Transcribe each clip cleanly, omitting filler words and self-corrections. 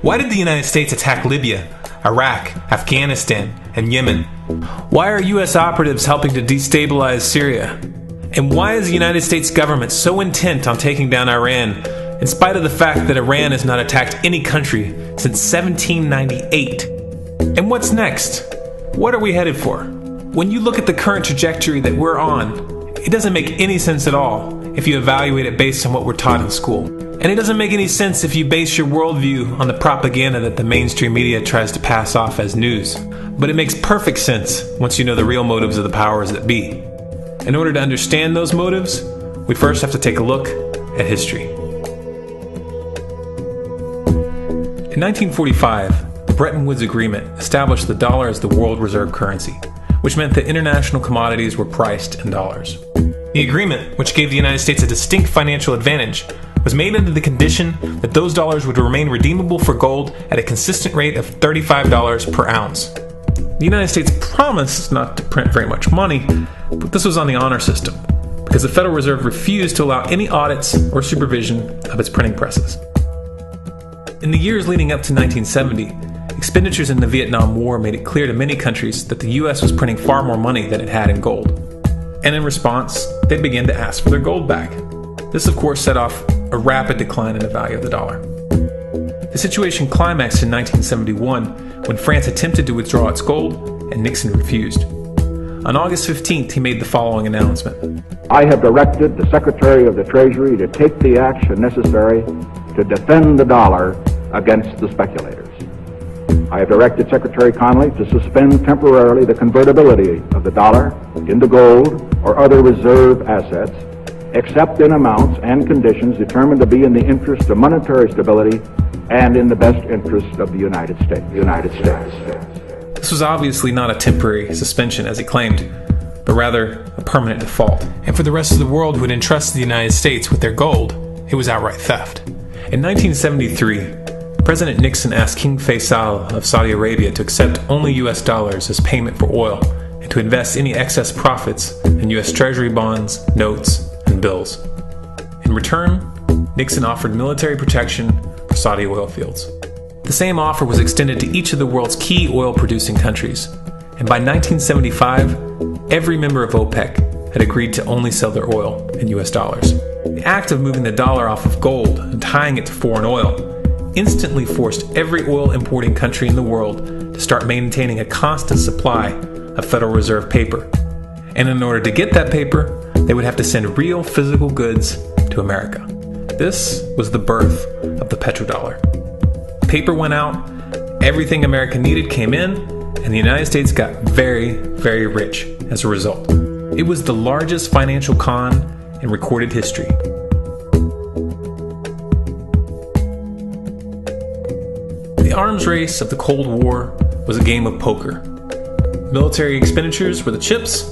Why did the United States attack Libya, Iraq, Afghanistan, and Yemen? Why are U.S. operatives helping to destabilize Syria? And why is the United States government so intent on taking down Iran, in spite of the fact that Iran has not attacked any country since 1798? And what's next? What are we headed for? When you look at the current trajectory that we're on, it doesn't make any sense at all if you evaluate it based on what we're taught in school. And it doesn't make any sense if you base your worldview on the propaganda that the mainstream media tries to pass off as news. But it makes perfect sense once you know the real motives of the powers that be. In order to understand those motives, we first have to take a look at history. In 1945, the Bretton Woods Agreement established the dollar as the world reserve currency, which meant that international commodities were priced in dollars. The agreement, which gave the United States a distinct financial advantage, was made under the condition that those dollars would remain redeemable for gold at a consistent rate of $35 per ounce. The United States promised not to print very much money, but this was on the honor system, because the Federal Reserve refused to allow any audits or supervision of its printing presses. In the years leading up to 1970, expenditures in the Vietnam War made it clear to many countries that the U.S. was printing far more money than it had in gold. And in response, they began to ask for their gold back. This, of course, set off a rapid decline in the value of the dollar. The situation climaxed in 1971 when France attempted to withdraw its gold and Nixon refused. On August 15th, he made the following announcement. I have directed the Secretary of the Treasury to take the action necessary to defend the dollar against the speculators. I have directed Secretary Connally to suspend temporarily the convertibility of the dollar into gold or other reserve assets, except in amounts and conditions determined to be in the interest of monetary stability and in the best interest of the United States. This was obviously not a temporary suspension, as he claimed, but rather a permanent default. And for the rest of the world who had entrusted the United States with their gold, it was outright theft. In 1973, President Nixon asked King Faisal of Saudi Arabia to accept only U.S. dollars as payment for oil and to invest any excess profits in U.S. Treasury bonds, notes, and bills. In return, Nixon offered military protection for Saudi oil fields. The same offer was extended to each of the world's key oil-producing countries, and by 1975, every member of OPEC had agreed to only sell their oil in U.S. dollars. The act of moving the dollar off of gold and tying it to foreign oil instantly forced every oil-importing country in the world to start maintaining a constant supply of Federal Reserve paper. And in order to get that paper, they would have to send real physical goods to America. This was the birth of the petrodollar. Paper went out, everything America needed came in, and the United States got very, very rich as a result. It was the largest financial con in recorded history. The arms race of the Cold War was a game of poker. Military expenditures were the chips,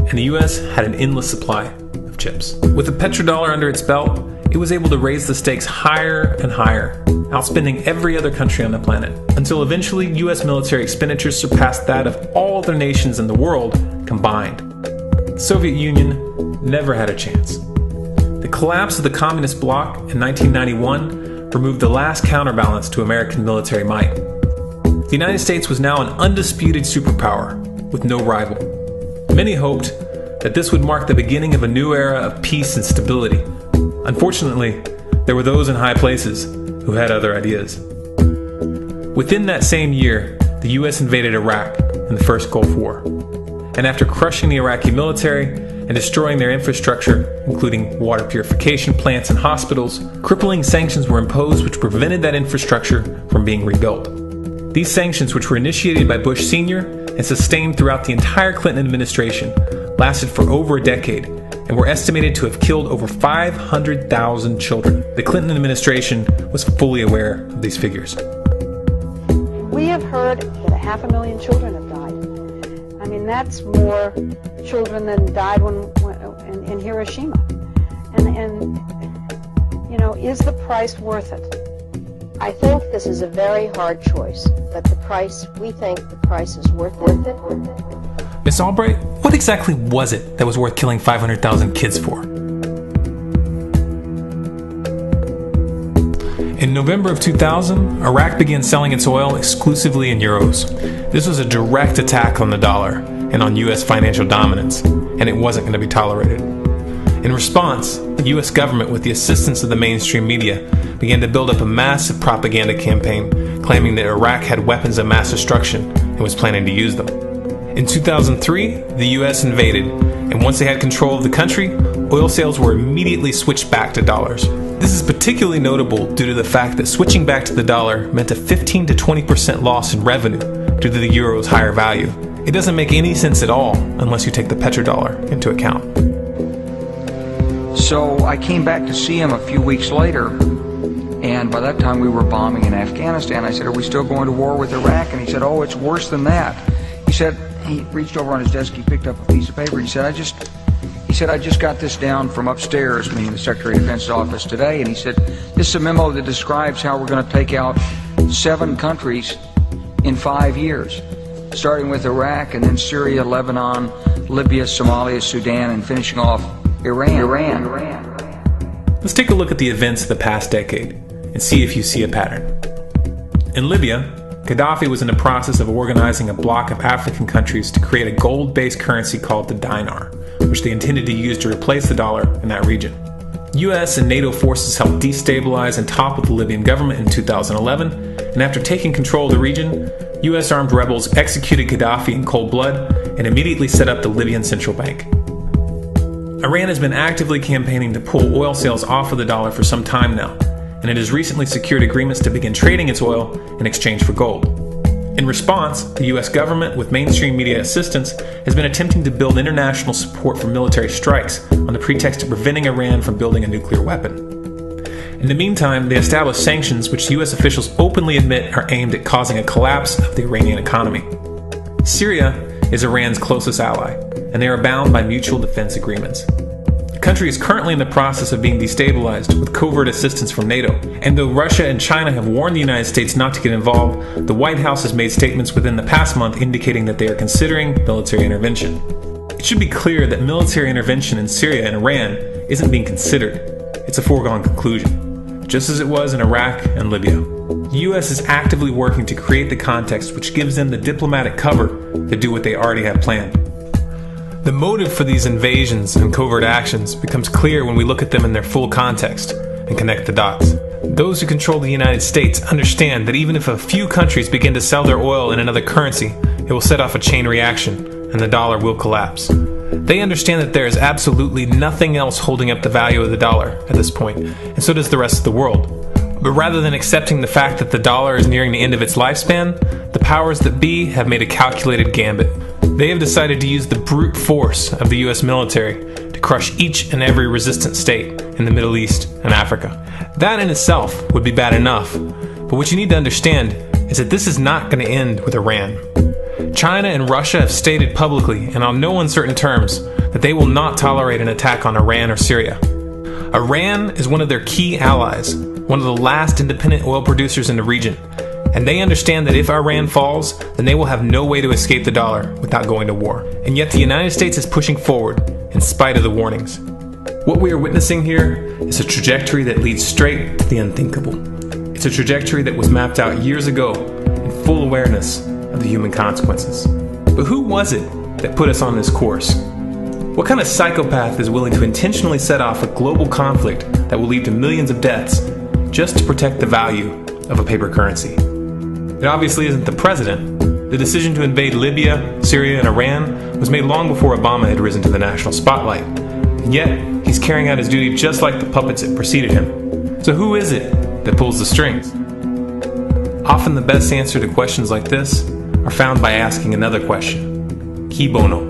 and the U.S. had an endless supply of chips. With the petrodollar under its belt, it was able to raise the stakes higher and higher, outspending every other country on the planet, until eventually U.S. military expenditures surpassed that of all other nations in the world combined. The Soviet Union never had a chance. The collapse of the communist bloc in 1991 removed the last counterbalance to American military might. The United States was now an undisputed superpower with no rival. Many hoped that this would mark the beginning of a new era of peace and stability. Unfortunately, there were those in high places who had other ideas. Within that same year, the U.S. invaded Iraq in the First Gulf War. And after crushing the Iraqi military and destroying their infrastructure, including water purification plants and hospitals, crippling sanctions were imposed which prevented that infrastructure from being rebuilt. These sanctions, which were initiated by Bush Sr. and sustained throughout the entire Clinton administration, lasted for over a decade and were estimated to have killed over 500,000 children. The Clinton administration was fully aware of these figures. We have heard that 500,000 children have died. I mean, that's more children than died in Hiroshima. And you know, is the price worth it? I think this is a very hard choice, but we think the price is worth it. Miss Albright, what exactly was it that was worth killing 500,000 kids for? In November of 2000, Iraq began selling its oil exclusively in euros. This was a direct attack on the dollar and on U.S. financial dominance, and it wasn't going to be tolerated. In response, the U.S. government, with the assistance of the mainstream media, began to build up a massive propaganda campaign claiming that Iraq had weapons of mass destruction and was planning to use them. In 2003, the U.S. invaded, and once they had control of the country, oil sales were immediately switched back to dollars. This is particularly notable due to the fact that switching back to the dollar meant a 15 to 20% loss in revenue due to the euro's higher value. It doesn't make any sense at all unless you take the petrodollar into account. So I came back to see him a few weeks later, and by that time we were bombing in Afghanistan. I said, "Are we still going to war with Iraq?" And he said, "Oh, it's worse than that." He said, he reached over on his desk, he picked up a piece of paper, he said, I just got this down from upstairs, meaning the Secretary of Defense's office today, and he said, "This is a memo that describes how we're going to take out 7 countries in 5 years, starting with Iraq and then Syria, Lebanon, Libya, Somalia, Sudan, and finishing off Iran. Let's take a look at the events of the past decade and see if you see a pattern. In Libya, Gaddafi was in the process of organizing a bloc of African countries to create a gold-based currency called the dinar, which they intended to use to replace the dollar in that region. US and NATO forces helped destabilize and topple the Libyan government in 2011, and after taking control of the region, US armed rebels executed Gaddafi in cold blood and immediately set up the Libyan Central Bank. Iran has been actively campaigning to pull oil sales off of the dollar for some time now, and it has recently secured agreements to begin trading its oil in exchange for gold. In response, the US government, with mainstream media assistance, has been attempting to build international support for military strikes on the pretext of preventing Iran from building a nuclear weapon. In the meantime, they established sanctions which US officials openly admit are aimed at causing a collapse of the Iranian economy. Syria is Iran's closest ally, and they are bound by mutual defense agreements. The country is currently in the process of being destabilized with covert assistance from NATO, and though Russia and China have warned the United States not to get involved, the White House has made statements within the past month indicating that they are considering military intervention. It should be clear that military intervention in Syria and Iran isn't being considered. It's a foregone conclusion, just as it was in Iraq and Libya. The U.S. is actively working to create the context which gives them the diplomatic cover to do what they already have planned. The motive for these invasions and covert actions becomes clear when we look at them in their full context and connect the dots. Those who control the United States understand that even if a few countries begin to sell their oil in another currency, it will set off a chain reaction and the dollar will collapse. They understand that there is absolutely nothing else holding up the value of the dollar at this point, and so does the rest of the world. But rather than accepting the fact that the dollar is nearing the end of its lifespan, the powers that be have made a calculated gambit. They have decided to use the brute force of the US military to crush each and every resistant state in the Middle East and Africa. That in itself would be bad enough, but what you need to understand is that this is not going to end with Iran. China and Russia have stated publicly and on no uncertain terms that they will not tolerate an attack on Iran or Syria. Iran is one of their key allies, one of the last independent oil producers in the region, and they understand that if Iran falls, then they will have no way to escape the dollar without going to war. And yet the United States is pushing forward in spite of the warnings. What we are witnessing here is a trajectory that leads straight to the unthinkable. It's a trajectory that was mapped out years ago in full awareness of the human consequences. But who was it that put us on this course? What kind of psychopath is willing to intentionally set off a global conflict that will lead to millions of deaths just to protect the value of a paper currency? It obviously isn't the president. The decision to invade Libya, Syria, and Iran was made long before Obama had risen to the national spotlight. And yet, he's carrying out his duty just like the puppets that preceded him. So who is it that pulls the strings? Often the best answer to questions like this are found by asking another question. Qui bono?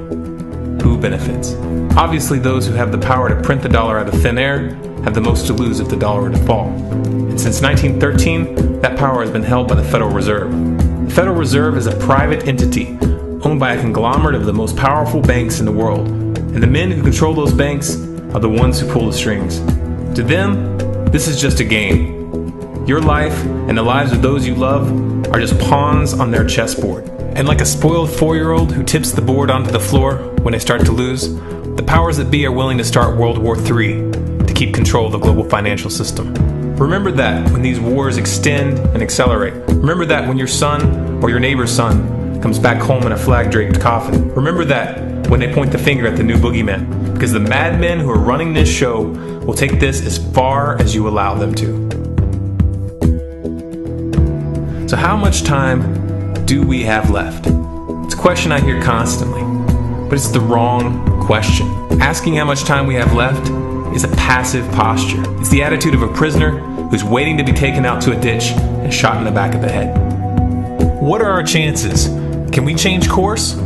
Who benefits? Obviously, those who have the power to print the dollar out of thin air have the most to lose if the dollar were to fall. And since 1913, that power has been held by the Federal Reserve. The Federal Reserve is a private entity owned by a conglomerate of the most powerful banks in the world. And the men who control those banks are the ones who pull the strings. To them, this is just a game. Your life and the lives of those you love are just pawns on their chessboard. And like a spoiled 4-year-old who tips the board onto the floor when they start to lose, the powers that be are willing to start World War III to keep control of the global financial system. Remember that when these wars extend and accelerate. Remember that when your son or your neighbor's son comes back home in a flag-draped coffin. Remember that when they point the finger at the new boogeyman. Because the madmen who are running this show will take this as far as you allow them to. So how much time do we have left? It's a question I hear constantly, but it's the wrong question. Asking how much time we have left is a passive posture. It's the attitude of a prisoner who's waiting to be taken out to a ditch and shot in the back of the head. What are our chances? Can we change course?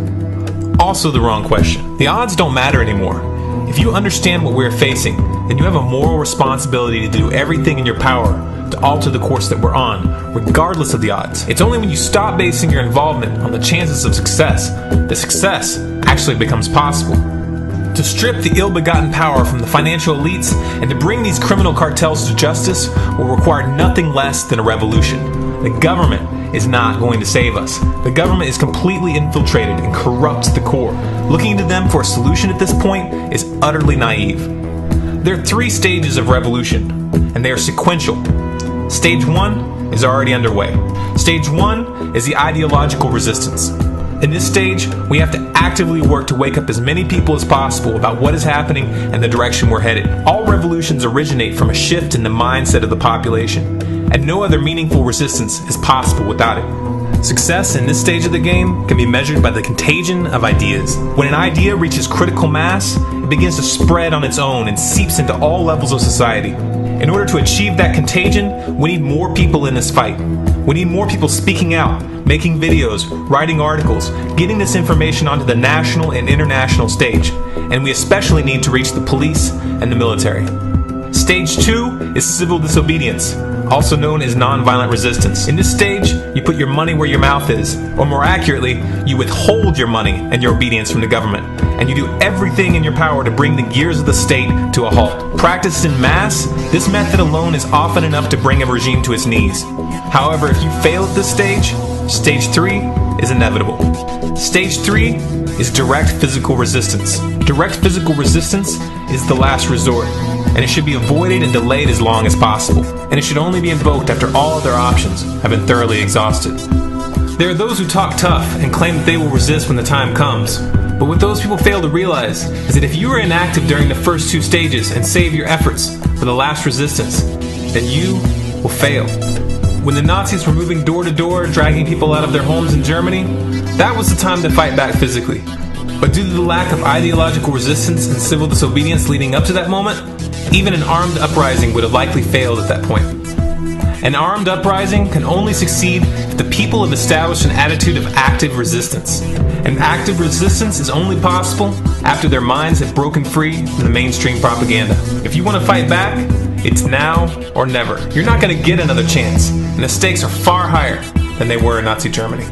Also the wrong question. The odds don't matter anymore. If you understand what we're facing, then you have a moral responsibility to do everything in your power to alter the course that we're on, regardless of the odds. It's only when you stop basing your involvement on the chances of success that success actually becomes possible. To strip the ill-begotten power from the financial elites and to bring these criminal cartels to justice will require nothing less than a revolution. The government is not going to save us. The government is completely infiltrated and corrupt to the core. Looking to them for a solution at this point is utterly naive. There are 3 stages of revolution, and they are sequential. Stage 1 is already underway. Stage 1 is the ideological resistance. In this stage, we have to actively work to wake up as many people as possible about what is happening and the direction we're headed. All revolutions originate from a shift in the mindset of the population, and no other meaningful resistance is possible without it. Success in this stage of the game can be measured by the contagion of ideas. When an idea reaches critical mass, it begins to spread on its own and seeps into all levels of society. In order to achieve that contagion, we need more people in this fight. We need more people speaking out, making videos, writing articles, getting this information onto the national and international stage. And we especially need to reach the police and the military. Stage 2 is civil disobedience, also known as nonviolent resistance. In this stage, you put your money where your mouth is, or more accurately, you withhold your money and your obedience from the government, and you do everything in your power to bring the gears of the state to a halt. Practiced in mass, this method alone is often enough to bring a regime to its knees. However, if you fail at this stage, Stage 3 is inevitable. Stage 3 is direct physical resistance. Direct physical resistance is the last resort, and it should be avoided and delayed as long as possible, and it should only be invoked after all other options have been thoroughly exhausted. There are those who talk tough and claim that they will resist when the time comes, but what those people fail to realize is that if you are inactive during the first 2 stages and save your efforts for the last resistance, then you will fail. When the Nazis were moving door to door, dragging people out of their homes in Germany, that was the time to fight back physically. But due to the lack of ideological resistance and civil disobedience leading up to that moment, even an armed uprising would have likely failed at that point. An armed uprising can only succeed if the people have established an attitude of active resistance. And active resistance is only possible after their minds have broken free from the mainstream propaganda. If you want to fight back, it's now or never. You're not going to get another chance, and the stakes are far higher than they were in Nazi Germany.